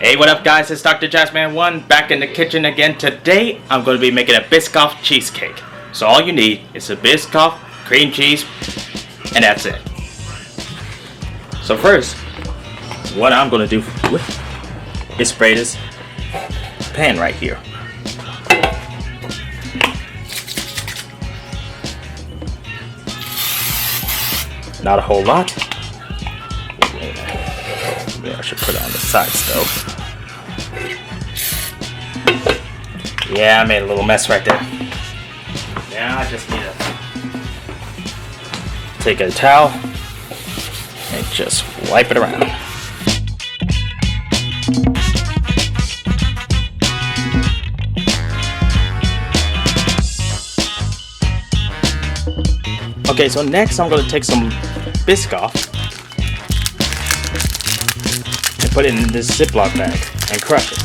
Hey, what up guys, it's Dr. Jazzman1 back in the kitchen again. Today I'm going to be making a Biscoff cheesecake. So all you need is a Biscoff, cream cheese, and that's it. So first, what I'm going to do is spray this pan right here. Not a whole lot. Maybe I should put it on the side stove. Yeah, I made a little mess right there. Now I just need to take a towel and just wipe it around. Okay, so next I'm going to take some Biscoff and put it in this Ziploc bag and crush it.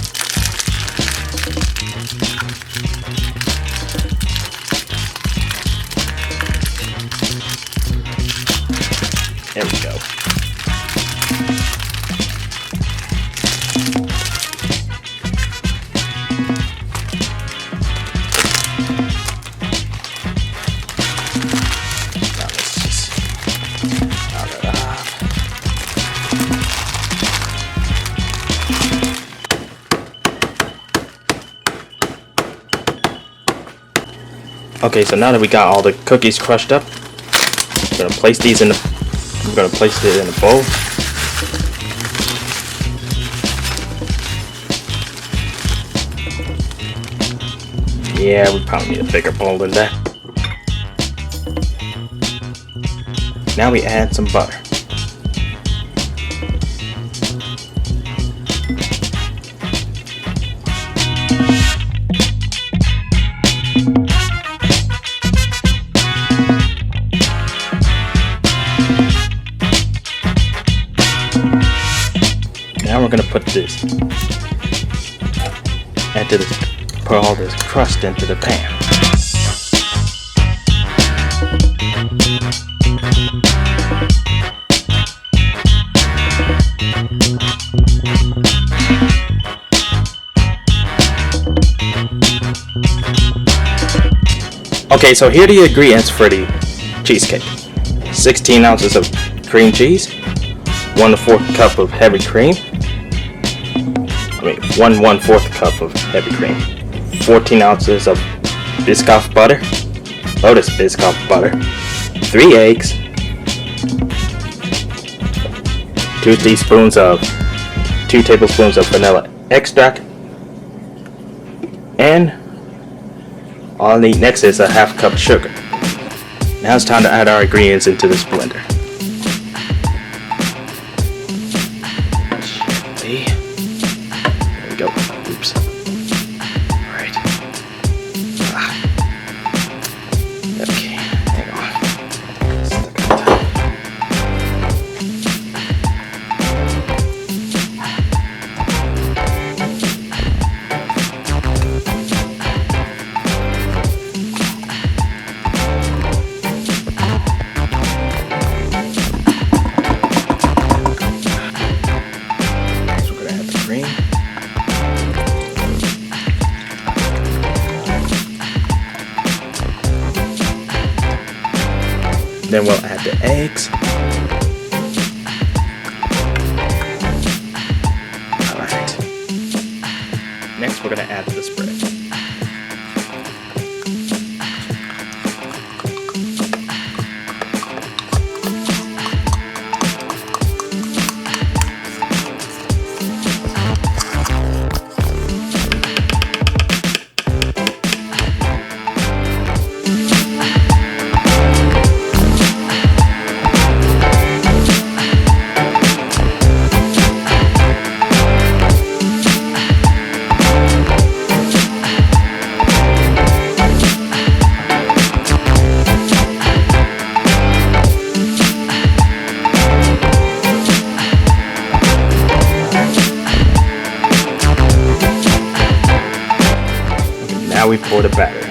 There we go. Now let's just knock it off. Okay, so now that we got all the cookies crushed up, I'm gonna place these in the I'm going to place it in a bowl. Yeah, we probably need a bigger bowl than that. Now we add some butter. Now we're gonna put all this crust into the pan. Okay, so here are the ingredients for the cheesecake. 16 ounces of cream cheese, 1 1/4 cup of heavy cream. 1 1/4 cup of heavy cream, 14 ounces of Biscoff butter, Lotus Biscoff butter, 3 eggs, 2 tablespoons of vanilla extract, and all I need next is a 1/2 cup sugar. Now it's time to add our ingredients into this blender. Go. Oops. Alright. Okay, hang on. So we're gonna add the cream. Then we'll add the eggs. Alright. Next we're going to add the spread. Now we pour the batter in.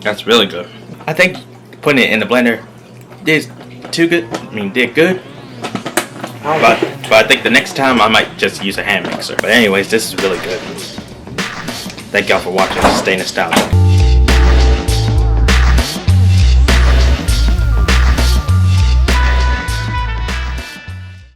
That's really good. I think putting it in the blender did good. But I think the next time I might just use a hand mixer. But anyways, this is really good. Thank y'all for watching. Stay nostalgic.